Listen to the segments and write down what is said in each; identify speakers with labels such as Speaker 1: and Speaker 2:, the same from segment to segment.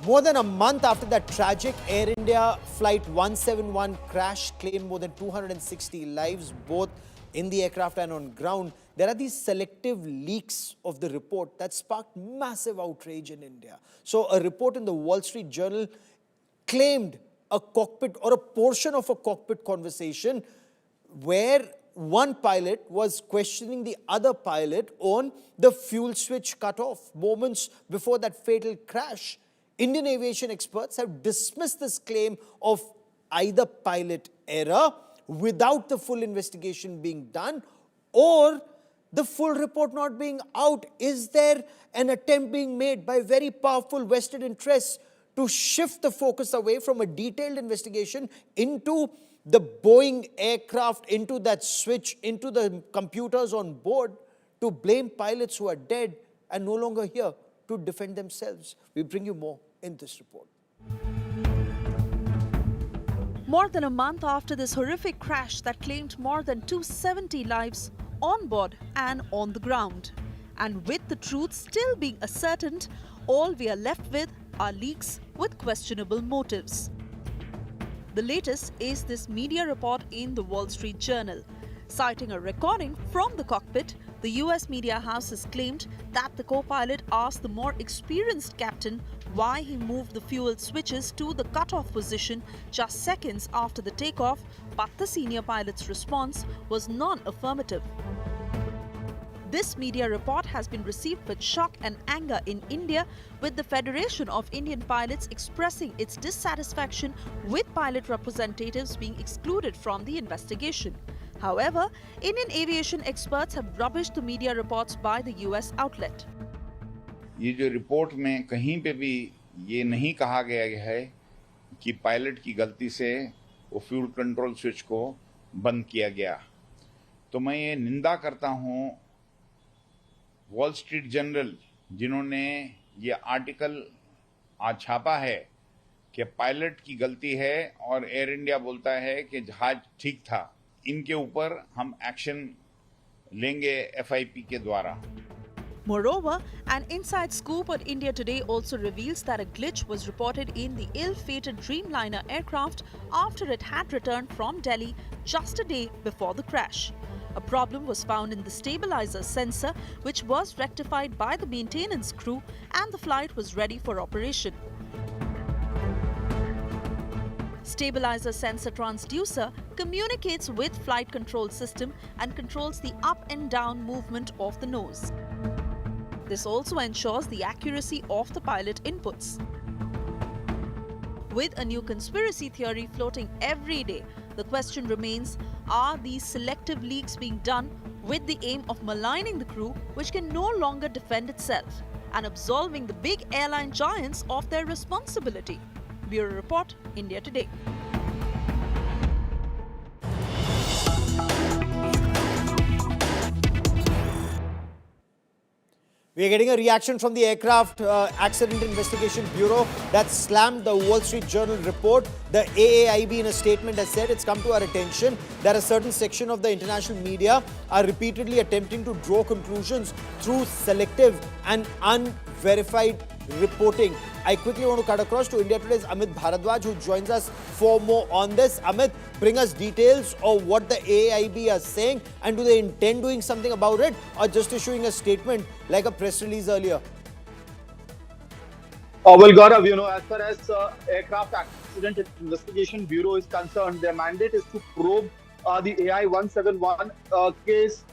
Speaker 1: More than a month after that tragic Air India Flight 171 crash claimed more than 260 lives, both in the aircraft and on ground, there are these selective leaks of the report that sparked massive outrage in India. So a report in the Wall Street Journal claimed a cockpit or a portion of a cockpit conversation where one pilot was questioning the other pilot on the fuel switch cut off moments before that fatal crash. Indian aviation experts have dismissed this claim of either pilot error without the full investigation being done or the full report not being out. Is there an attempt being made by very powerful vested interests to shift the focus away from a detailed investigation into the Boeing aircraft, into that switch, into the computers on board, to blame pilots who are dead and no longer here to defend themselves? We bring you more in this report.
Speaker 2: More than a month after this horrific crash that claimed more than 270 lives on board and on the ground, and with the truth still being ascertained, all we are left with are leaks with questionable motives. The latest is this media report in the Wall Street Journal. Citing a recording from the cockpit, the US media house has claimed that the co-pilot asked the more experienced captain why he moved the fuel switches to the cutoff position just seconds after the takeoff, but the senior pilot's response was non-affirmative. This media report has been received with shock and anger in India, with the Federation of Indian Pilots expressing its dissatisfaction with pilot representatives being excluded from the investigation. However, Indian aviation experts have rubbished the media reports by the US outlet.
Speaker 3: ये जो report में कहीं पे भी ये नहीं कहा गया है कि पायलट की गलती से वो फ्यूल कंट्रोल स्विच को बंद किया गया, तो मैं ये निंदा करता हूँ वॉल स्ट्रीट जर्नल जिन्होंने ये आर्टिकल आज छापा है कि पायलट की गलती है और एयर इंडिया बोलता है कि जहाज ठीक था। इनके ऊपर हम एक्शन लेंगे FIP के द्वारा।
Speaker 2: Moreover, an inside scoop on India Today also reveals that a glitch was reported in the ill-fated Dreamliner aircraft after it had returned from Delhi just a day before the crash. A problem was found in the stabiliser sensor, which was rectified by the maintenance crew, and the flight was ready for operation. Stabiliser sensor transducer communicates with flight control system and controls the up and down movement of the nose. This also ensures the accuracy of the pilot inputs. With a new conspiracy theory floating every day, the question remains, are these selective leaks being done with the aim of maligning the crew, which can no longer defend itself, and absolving the big airline giants of their responsibility? Bureau Report, India Today.
Speaker 1: We are getting a reaction from the Aircraft Accident Investigation Bureau that slammed the Wall Street Journal report. The AAIB in a statement has said it's come to our attention that a certain section of the international media are repeatedly attempting to draw conclusions through selective and unverified reporting. I quickly want to cut across to India Today's Amit Bharadwaj, who joins us for more on this. Amit, bring us details of what the AAIB are saying, and do they intend doing something about it, or just issuing a statement like a press release earlier?
Speaker 4: Well, Gaurav, as far as Aircraft Accident Investigation Bureau is concerned, their mandate is to probe the AI 171 case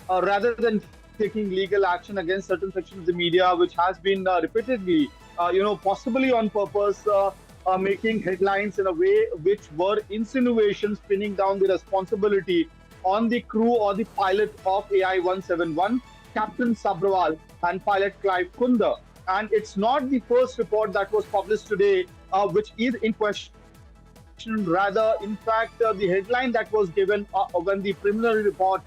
Speaker 4: rather than taking legal action against certain sections of the media, which has been repeatedly, possibly on purpose, making headlines in a way which were insinuations pinning down the responsibility on the crew or the pilot of AI 171, Captain Sabrawal and pilot Clive Kunder. And it's not the first report that was published today, which is in question. Rather, in fact, the headline that was given when the preliminary report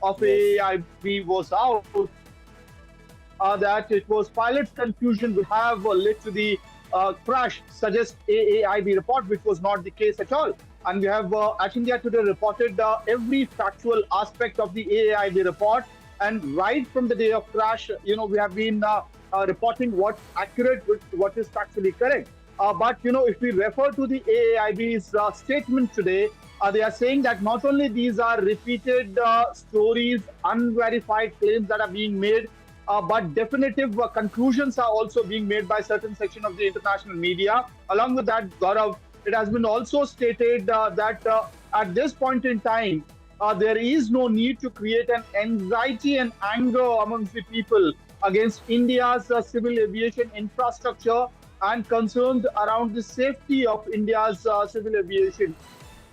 Speaker 4: of AAIB was out, that it was pilot's confusion would have led to the crash, suggests AAIB report, which was not the case at all. And we have at India Today reported every factual aspect of the AAIB report. And right from the day of crash, we have been reporting what's accurate with what is factually correct. But if we refer to the AAIB's statement today, they are saying that not only these are repeated stories, unverified claims that are being made, but definitive conclusions are also being made by certain section of the international media. Along with that, Gaurav, it has been also stated that at this point in time, there is no need to create an anxiety and anger amongst the people against India's civil aviation infrastructure and concerns around the safety of India's civil aviation.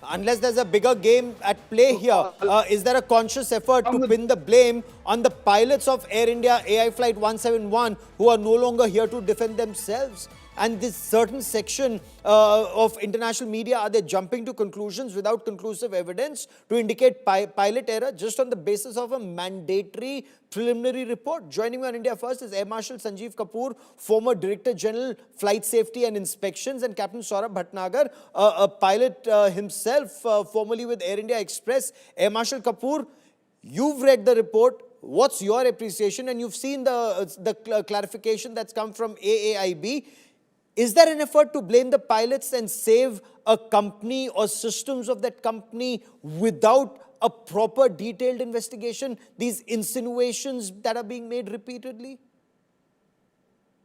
Speaker 1: Unless there's a bigger game at play here, is there a conscious effort to pin the blame on the pilots of Air India AI Flight 171 who are no longer here to defend themselves? And this certain section of international media, are they jumping to conclusions without conclusive evidence to indicate pilot error just on the basis of a mandatory preliminary report? Joining me on India First is Air Marshal Sanjeev Kapoor, former Director General Flight Safety and Inspections, and Captain Saurabh Bhatnagar, a pilot himself, formerly with Air India Express. Air Marshal Kapoor, you've read the report. What's your appreciation? And you've seen the clarification that's come from AAIB. Is there an effort to blame the pilots and save a company or systems of that company without a proper detailed investigation? These insinuations that are being made repeatedly?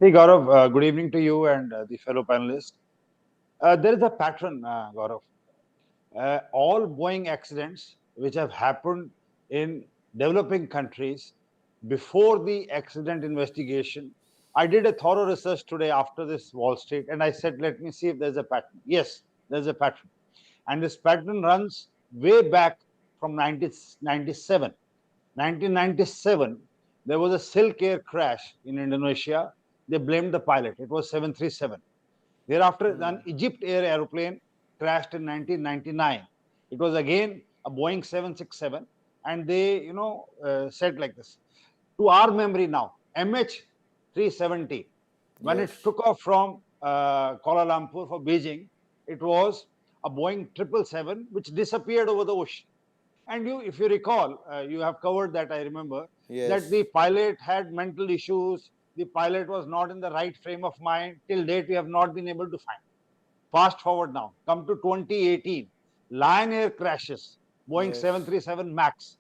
Speaker 5: Hey Gaurav, good evening to you and the fellow panelists. There is a pattern, Gaurav. All Boeing accidents which have happened in developing countries before the accident investigation, I did a thorough research today after this Wall Street, and I said, let me see if there's a pattern. Yes, there's a pattern. And this pattern runs way back from 1997. 1997, there was a Silk Air crash in Indonesia. They blamed the pilot. It was 737. Thereafter, an Egypt Air aeroplane crashed in 1999. It was again a Boeing 767, and they, said like this. To our memory now, MH370, when it took off from Kuala Lumpur for Beijing, it was a Boeing 777 which disappeared over the ocean. And if you recall, you have covered that, I remember, that the pilot had mental issues. The pilot was not in the right frame of mind. Till date, we have not been able to find. Fast forward now, come to 2018, Lion Air crashes, Boeing 737 MAX.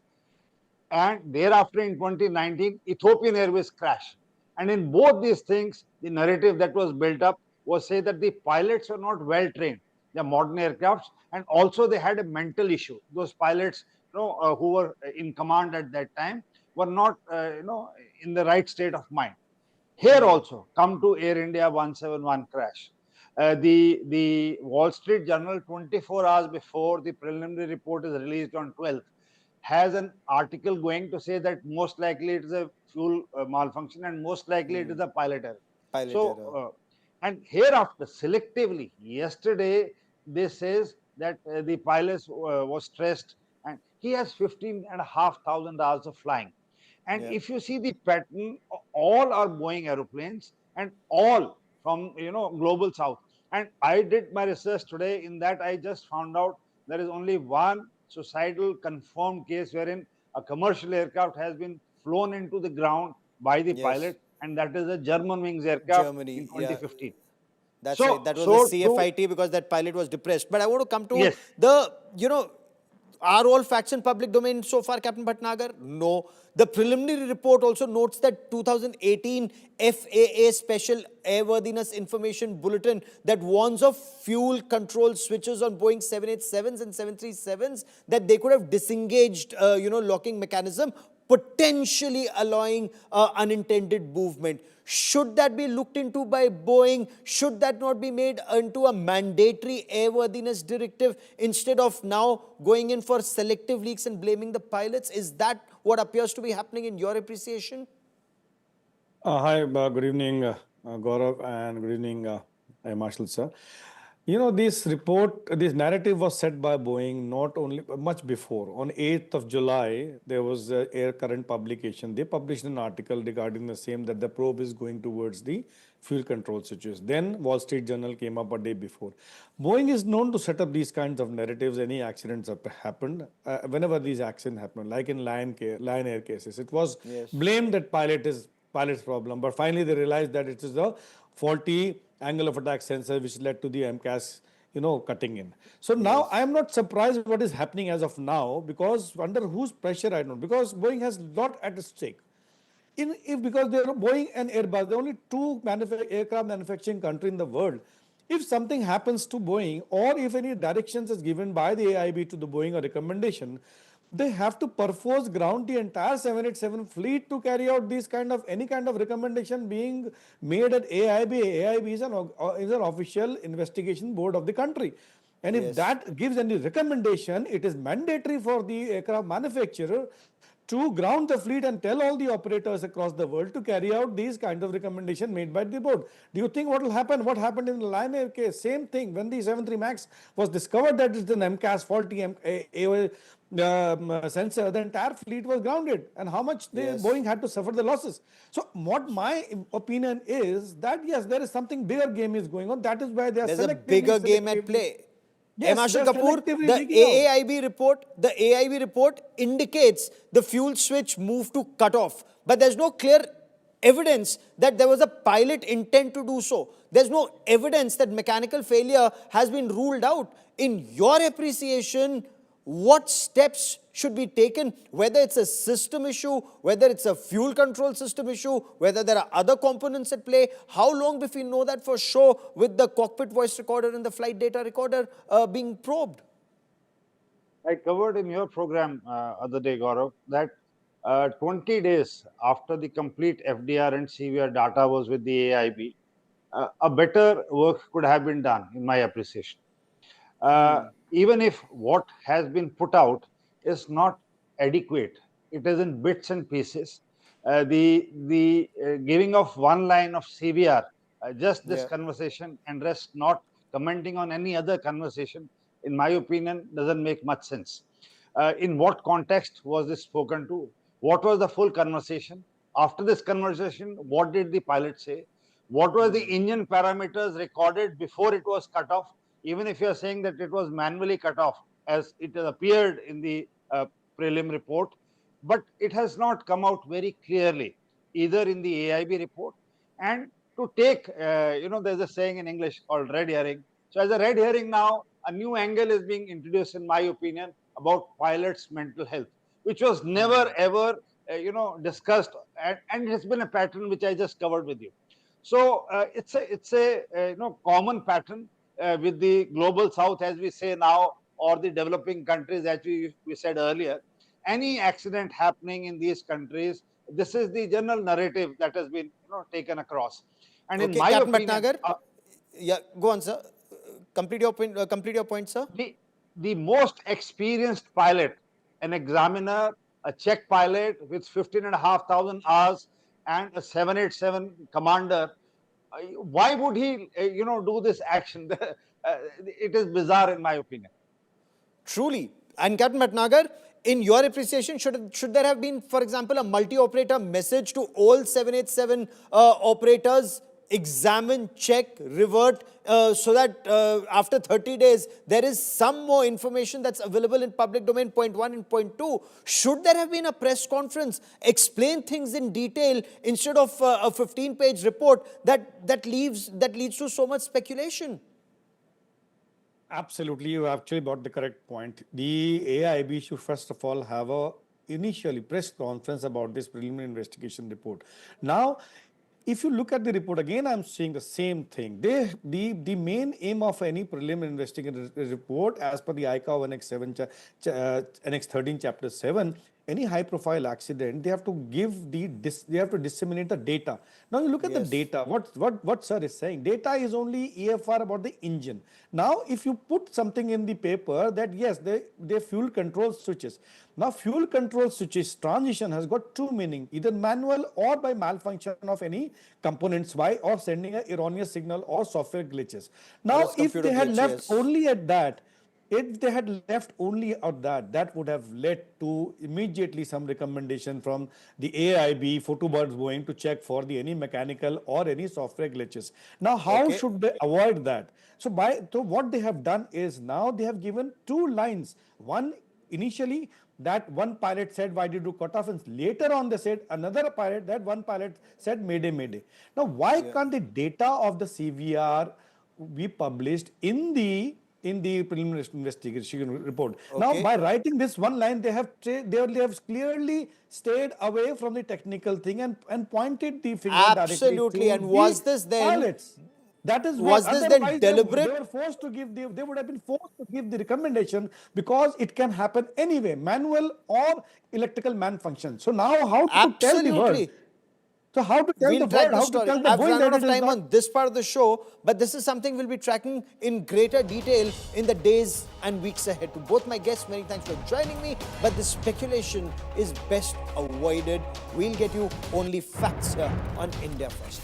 Speaker 5: And thereafter in 2019, Ethiopian Airways crash. And in both these things, the narrative that was built up was say that the pilots were not well trained. They're modern aircrafts, and also they had a mental issue. Those pilots, who were in command at that time, were not, in the right state of mind. Here also, come to Air India 171 crash. The Wall Street Journal, 24 hours before the preliminary report is released on 12th, has an article going to say that most likely it is a fuel malfunction and most likely it is a pilot error. And hereafter, selectively, yesterday, this says that the pilot was stressed and he has 15,500 hours of flying. And if you see the pattern, all are Boeing aeroplanes and all from, global south. And I did my research today. In that, I just found out there is only one societal confirmed case wherein a commercial aircraft has been flown into the ground by the pilot, and that is a Germanwings aircraft in 2015.
Speaker 1: That's right. That was the CFIT because that pilot was depressed. But I want to come to the, are all facts in public domain so far, Captain Bhatnagar? No. The preliminary report also notes that 2018 FAA Special Airworthiness Information Bulletin that warns of fuel control switches on Boeing 787s and 737s, that they could have disengaged, locking mechanism, potentially allowing unintended movement. Should that be looked into by Boeing? Should that not be made into a mandatory airworthiness directive instead of now going in for selective leaks and blaming the pilots? Is that what appears to be happening in your appreciation?
Speaker 6: Hi, good evening, Gaurav, and good evening, Marshal sir. This report, this narrative was set by Boeing not only much before. On 8th of July, there was an Air Current publication. They published an article regarding the same, that the probe is going towards the fuel control switches. Then Wall Street Journal came up a day before. Boeing is known to set up these kinds of narratives. Any accidents have happened, whenever these accidents happen, like in Lion Air cases, it was blamed that pilot is pilot's problem. But finally, they realized that it is the faulty angle of attack sensor which led to the MCAS, cutting in. So now I am not surprised what is happening as of now, because under whose pressure I don't know, because Boeing has lot at stake. Because there are Boeing and Airbus, the only two aircraft manufacturing country in the world. If something happens to Boeing, or if any directions is given by the AIB to the Boeing or recommendation, they have to perforce ground the entire 787 fleet to carry out any kind of recommendation being made at AIB. AIB is an official investigation board of the country. And if that gives any recommendation, it is mandatory for the aircraft manufacturer to ground the fleet and tell all the operators across the world to carry out these kind of recommendation made by the board. Do you think what will happen? What happened in the Lion Air case? Same thing. When the 73 MAX was discovered that it's an MCAS faulty sensor, the entire fleet was grounded. And how much Boeing had to suffer the losses. So what my opinion is that yes, there is something bigger game is going on. That is why they are
Speaker 1: There's a bigger game at play.
Speaker 6: Yes,
Speaker 1: Marshal
Speaker 6: they're
Speaker 1: Kapoor,
Speaker 6: selectively
Speaker 1: the
Speaker 6: leaking out.
Speaker 1: AAIB report indicates the fuel switch moved to cut off, but there's no clear evidence that there was a pilot intent to do so. There's no evidence that mechanical failure has been ruled out. In your appreciation, what steps should be taken, whether it's a system issue, whether it's a fuel control system issue, whether there are other components at play? How long before we know that for sure, with the cockpit voice recorder and the flight data recorder being probed?
Speaker 5: I covered in your program other day, Gaurav, that 20 days after the complete FDR and CVR data was with the AIB, a better work could have been done, in my appreciation. Even if what has been put out is not adequate, it is in bits and pieces. The giving of one line of CVR, just this conversation, and rest not commenting on any other conversation, in my opinion, doesn't make much sense. In what context was this spoken to? What was the full conversation? After this conversation, what did the pilot say? What were the engine parameters recorded before it was cut off? Even if you are saying that it was manually cut off, as it appeared in the prelim report, but it has not come out very clearly, either in the AIB report. And to take, there's a saying in English called red herring. So as a red herring now, a new angle is being introduced, in my opinion, about pilots' mental health, which was never ever, discussed, and it has been a pattern which I just covered with you. So it's a common pattern with the global south, as we say now, or the developing countries, as we said earlier. Any accident happening in these countries, this is the general narrative that has been taken across. And in my
Speaker 1: Captain
Speaker 5: opinion,
Speaker 1: Bhatnagar, go on, sir. Complete your point, sir.
Speaker 5: The most experienced pilot, an examiner, a Czech pilot with 15,500 hours, and a 787 commander, why would he, do this action? It is bizarre, in my opinion.
Speaker 1: Truly. And Captain Bhatnagar, in your appreciation, should there have been, for example, a multi-operator message to all 787 operators? Examine, check, revert, so that after 30 days, there is some more information that's available in public domain, point 1 and point 2. Should there have been a press conference, explain things in detail instead of a 15-page report that leads to so much speculation?
Speaker 6: Absolutely, you actually brought the correct point. The AIB should first of all have a initially press conference about this preliminary investigation report. Now, if you look at the report, again, I'm saying the same thing. The main aim of any preliminary investigation report, as per the ICAO Annex 13, Chapter 7, any high-profile accident, they have to disseminate the data. Now, you look at the data. What sir is saying, data is only EFR about the engine. Now, if you put something in the paper that yes, they fuel control switches. Now, fuel control switches transition has got two meaning, either manual or by malfunction of any components or sending an erroneous signal or software glitches. Now, if they had left only at that, that would have led to immediately some recommendation from the AIB for towards Boeing to check for any mechanical or any software glitches. Now, how should they avoid that? So what they have done is now they have given two lines. One, initially, that one pilot said, why did you do cutoff? And later on they said, another pilot, that one pilot said, mayday, mayday. Now, why can't the data of the CVR be published in the preliminary investigation report? Now, by writing this one line, they have clearly stayed away from the technical thing and pointed the finger
Speaker 1: Absolutely.
Speaker 6: directly to
Speaker 1: And was
Speaker 6: the
Speaker 1: this then
Speaker 6: pilots. That is
Speaker 1: was
Speaker 6: what,
Speaker 1: this then
Speaker 6: otherwise
Speaker 1: deliberate?
Speaker 6: They were forced to give. They would have been forced to give the recommendation because it can happen anyway, manual or electrical malfunction. So now, how to tell the world?
Speaker 1: Absolutely.
Speaker 6: So how to tell
Speaker 1: We'll
Speaker 6: the
Speaker 1: track
Speaker 6: world?
Speaker 1: the
Speaker 6: How
Speaker 1: story.
Speaker 6: to tell the
Speaker 1: I've
Speaker 6: Boeing
Speaker 1: run
Speaker 6: that
Speaker 1: out of
Speaker 6: it is
Speaker 1: time
Speaker 6: not.
Speaker 1: on this part of the show, but this is something we'll be tracking in greater detail in the days and weeks ahead. To both my guests, many thanks for joining me. But the speculation is best avoided. We'll get you only facts here on India First.